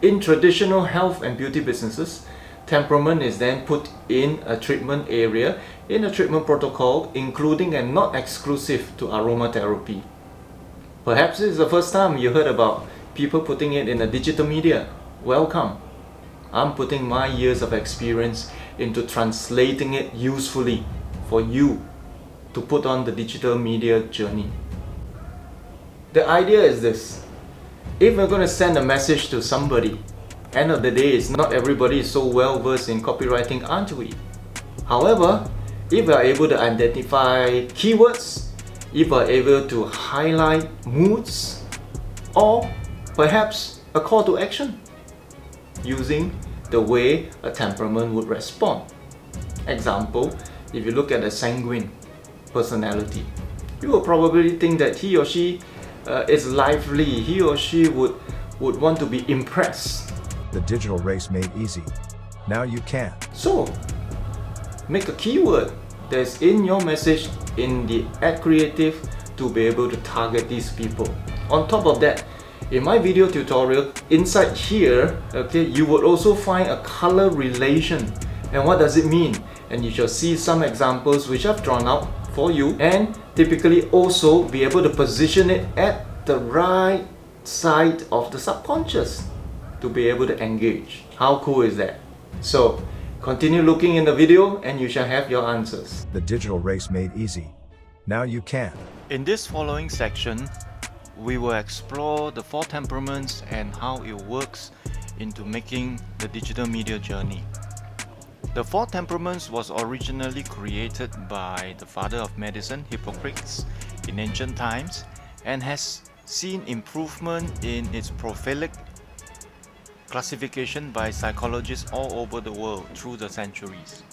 In traditional health and beauty businesses, temperament is then put in a treatment area in a treatment protocol, including and not exclusive to aromatherapy. Perhaps this is the first time you heard about people putting it in a digital media. Welcome. I'm putting my years of experience into translating it usefully for you to put on the digital media journey. The idea is this: if we're going to send a message to somebody, end of the day, it's not everybody is so well versed in copywriting, aren't we? However, if we are able to identify keywords, if we are able to highlight moods, or perhaps a call to action, using the way a temperament would respond. Example, if you look at a sanguine personality, you will probably think that he or she is lively, he or she would want to be impressed. The digital race made easy. Now you can. So, make a keyword that's in your message in the ad creative to be able to target these people. On top of that, in my video tutorial, inside here, okay, you would also find a color relation. And what does it mean? And you shall see some examples which I've drawn out for you, and typically also be able to position it at the right side of the subconscious to be able to engage. How cool is that? So continue looking in the video and you shall have your answers. The digital race made easy. Now you can. In this following section, we will explore the 4 temperaments and how it works into making the digital media journey. The 4 temperaments was originally created by the father of medicine, Hippocrates, in ancient times, and has seen improvement in its prolific classification by psychologists all over the world through the centuries.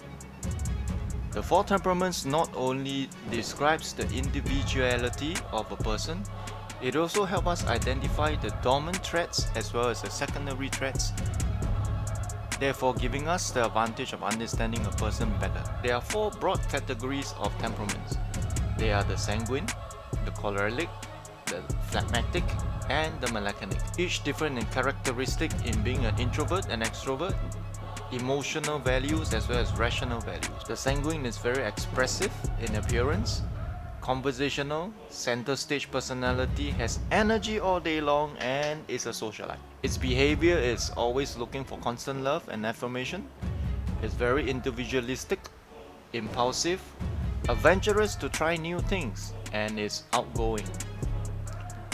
The 4 temperaments not only describes the individuality of a person, it also helps us identify the dominant traits as well as the secondary traits, therefore giving us the advantage of understanding a person better. There are 4 broad categories of temperaments. They are the sanguine, the choleric, the phlegmatic, and the melancholic. Each different in characteristic in being an introvert and extrovert, emotional values as well as rational values. The sanguine is very expressive in appearance, conversational, center stage personality, has energy all day long, and is a socialite. Its behavior is always looking for constant love and affirmation. It's very individualistic, impulsive, adventurous to try new things, and is outgoing.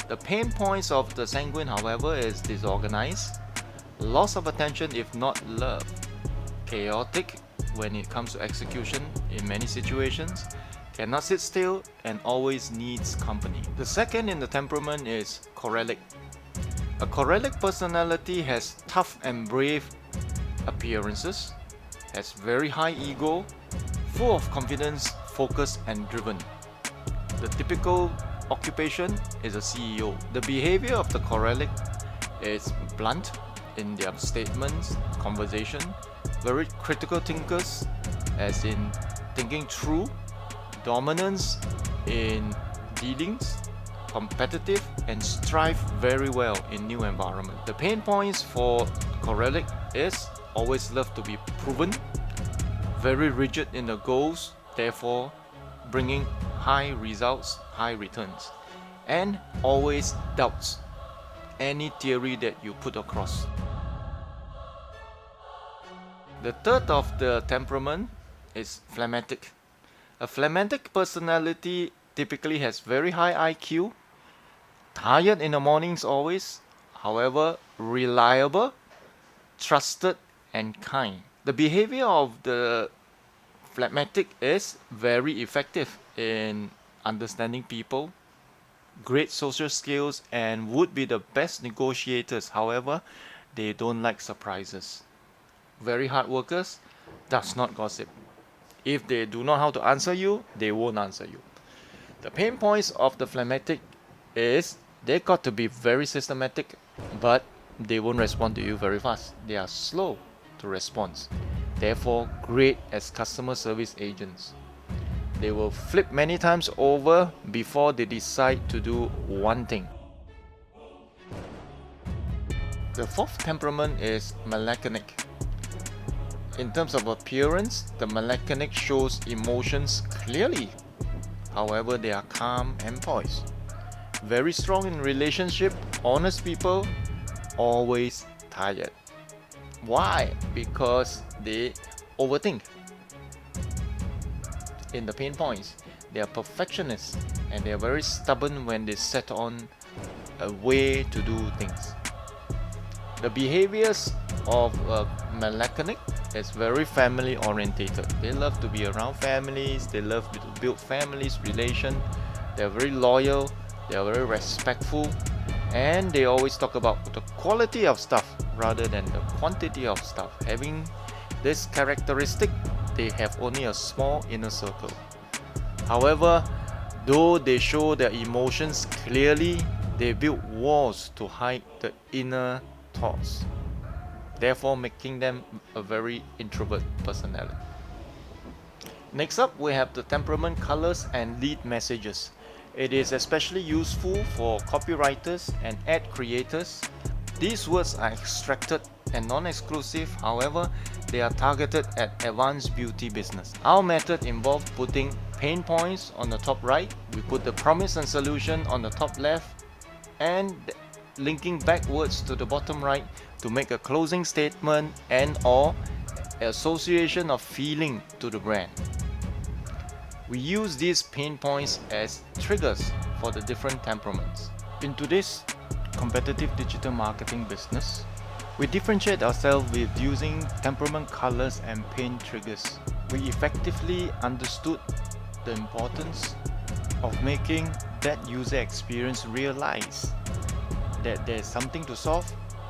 The pain points of the sanguine, however, is disorganized, loss of attention if not love, chaotic when it comes to execution in many situations, cannot sit still, and always needs company. The second in the temperament is choleric. A choleric personality has tough and brave appearances, has very high ego, full of confidence, focused and driven. The typical occupation is a CEO. The behavior of the choleric is blunt in their statements, conversation, very critical thinkers, as in thinking through, dominance in dealings, competitive, and strive very well in new environment. The pain points for choleric is always love to be proven, very rigid in the goals, therefore bringing high results, high returns, and always doubts any theory that you put across. The third of the temperament is phlegmatic. A phlegmatic personality typically has very high IQ, tired in the mornings always, however reliable, trusted, and kind. The behavior of the phlegmatic is very effective in understanding people, great social skills, and would be the best negotiators. However, they don't like surprises. Very hard workers, does not gossip. If they do not know how to answer you, they won't answer you. The pain points of the phlegmatic is they got to be very systematic, but they won't respond to you very fast. They are slow to respond. Therefore, great as customer service agents. They will flip many times over before they decide to do one thing. The fourth temperament is melancholic. In terms of appearance, the melancholic shows emotions clearly. However, they are calm and poised. Very strong in relationship, honest people, always tired. Why? Because they overthink. In the pain points, they are perfectionists and they are very stubborn when they set on a way to do things. The behaviors of melancholic is very family orientated. They love to be around families, they love to build families, relation. They are very loyal, they are very respectful, and they always talk about the quality of stuff rather than the quantity of stuff. Having this characteristic, they have only a small inner circle. However, though they show their emotions clearly, they build walls to hide the inner thoughts, therefore making them a very introvert personality. Next up, we have the temperament colors and lead messages. It is especially useful for copywriters and ad creators. These words are extracted and non-exclusive, however, they are targeted at advanced beauty business. Our method involves putting pain points on the top right, we put the promise and solution on the top left, and linking backwards to the bottom right to make a closing statement and or association of feeling to the brand. We use these pain points as triggers for the different temperaments. In today's competitive digital marketing business, we differentiate ourselves with using temperament colors and pain triggers. We effectively understood the importance of making that user experience realize that there's something to solve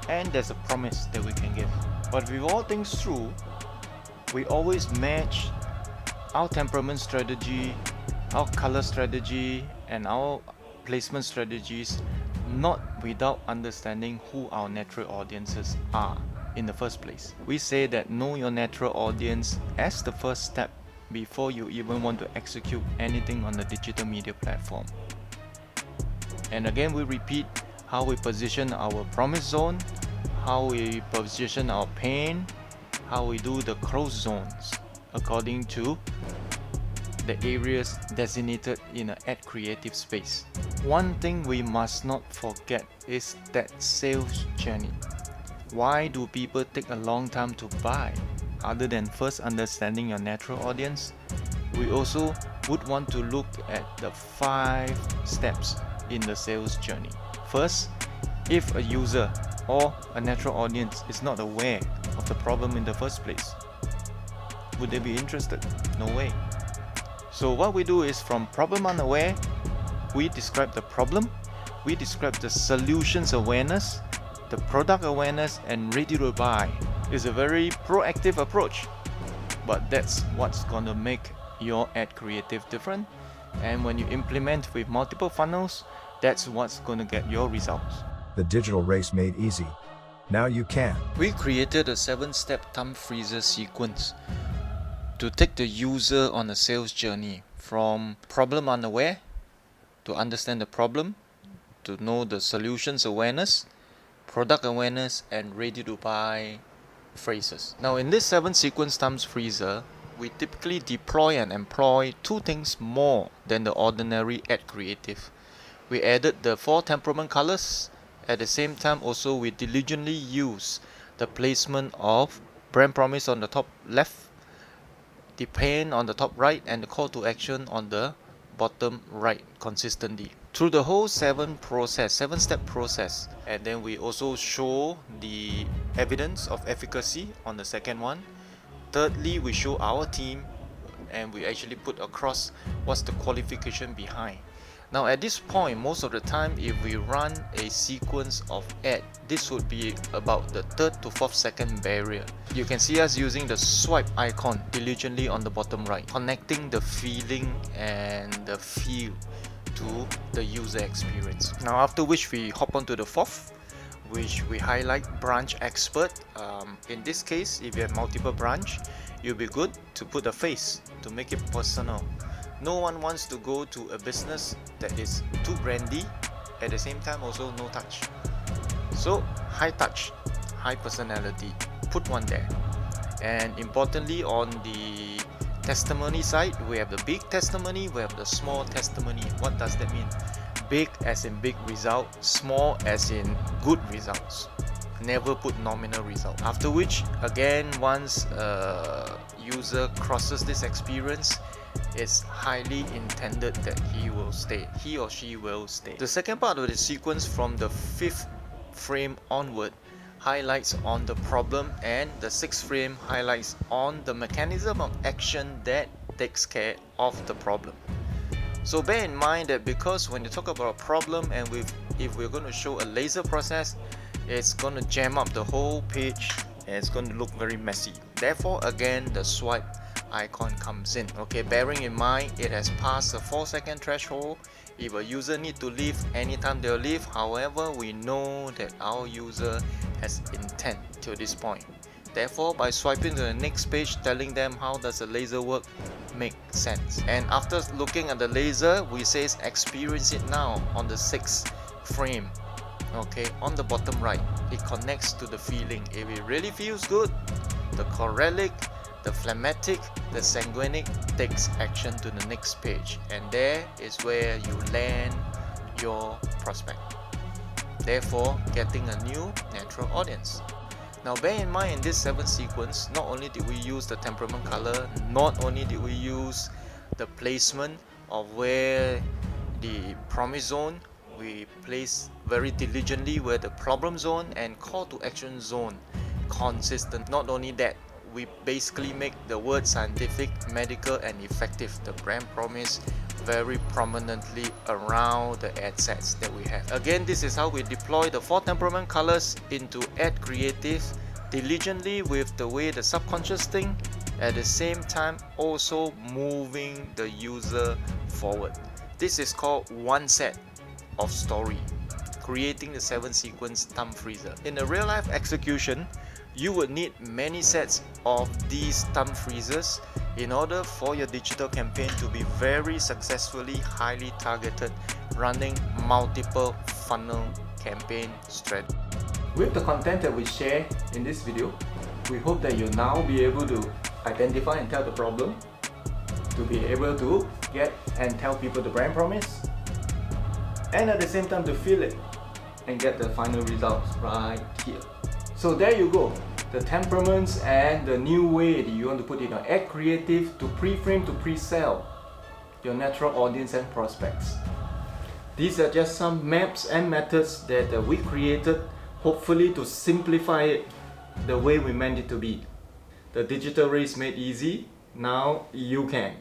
and there's a promise that we can give. But with all things true, we always match our temperament strategy, our color strategy, and our placement strategies not without understanding who our natural audiences are in the first place. We say that know your natural audience as the first step before you even want to execute anything on the digital media platform. And again, we repeat how we position our promise zone, how we position our pain, how we do the close zones according to the areas designated in an ad creative space. One thing we must not forget is that sales journey. Why do people take a long time to buy? Other than first understanding your natural audience, we also would want to look at the 5 steps in the sales journey. First, if a user or a natural audience is not aware of the problem in the first place, would they be interested? No way. So what we do is, from problem unaware, we describe the problem, we describe the solutions awareness, the product awareness, and ready to buy. It's a very proactive approach, but that's what's gonna make your ad creative different. And when you implement with multiple funnels, that's what's gonna get your results. The digital race made easy. Now you can. We created a 7-step thumb freezer sequence to take the user on a sales journey from problem unaware to understand the problem, to know the solutions awareness, product awareness, and ready to buy phrases. Now in this 7-sequence thumbs freezer, we typically deploy and employ 2 things more than the ordinary ad creative. We added the 4 temperament colors. At the same time, also we diligently use the placement of brand promise on the top left, the pain on the top right, and the call to action on the bottom right consistently through the whole 7-step process. And then we also show the evidence of efficacy on the second one. Thirdly, we show our team and we actually put across what's the qualification behind. Now at this point, most of the time, if we run a sequence of ad, this would be about the 3rd to 4th second barrier. You can see us using the swipe icon diligently on the bottom right, connecting the feeling and the feel to the user experience. Now after which we hop on to the 4th, which we highlight branch expert. In this case, if you have multiple branch, it'll be good to put a face to make it personal. No one wants to go to a business that is too brandy, at the same time also no touch. So high touch, high personality, put one there. And importantly, on the testimony side, we have the big testimony, we have the small testimony. What does that mean? Big as in big result, small as in good results. Never put nominal result. After which, again, once a user crosses this experience, it's highly intended that he or she will stay. The second part of the sequence, from the 5th frame onward, highlights on the problem, and the 6th frame highlights on the mechanism of action that takes care of the problem. So bear in mind that because when you talk about a problem, and if we're going to show a laser process, it's going to jam up the whole page and it's going to look very messy. Therefore, again, the swipe icon comes in. Okay, bearing in mind it has passed the 4-second threshold. If a user need to leave anytime, they'll leave. However, we know that our user has intent to this point. Therefore, by swiping to the next page, telling them how does the laser work, make sense. And after looking at the laser, we say experience it now on the 6th frame. Okay, on the bottom right, it connects to the feeling. If it really feels good, the choralic, the phlegmatic, the sanguinic takes action to the next page, and there is where you land your prospect, therefore getting a new natural audience. Now bear in mind, in this 7th sequence, not only did we use the temperament color, not only did we use the placement of where the promise zone, we place very diligently where the problem zone and call to action zone consistent. Not only that, we basically make the word scientific, medical and effective, the brand promise, very prominently around the ad sets that we have. Again, this is how we deploy the 4 temperament colors into ad creative diligently with the way the subconscious think, at the same time also moving the user forward. This is called one set of story, creating the 7th sequence thumb freezer. In a real life execution, you would need many sets of these thumb freezers in order for your digital campaign to be very successfully highly targeted, running multiple funnel campaign strategies. With the content that we share in this video, we hope that you'll now be able to identify and tell the problem, to be able to get and tell people the brand promise, and at the same time to feel it and get the final results right here. So there you go, the temperaments and the new way that you want to put it on ad creative to pre-frame to pre-sell your natural audience and prospects. These are just some maps and methods that we created, hopefully to simplify it the way we meant it to be. The digital race made easy, now you can.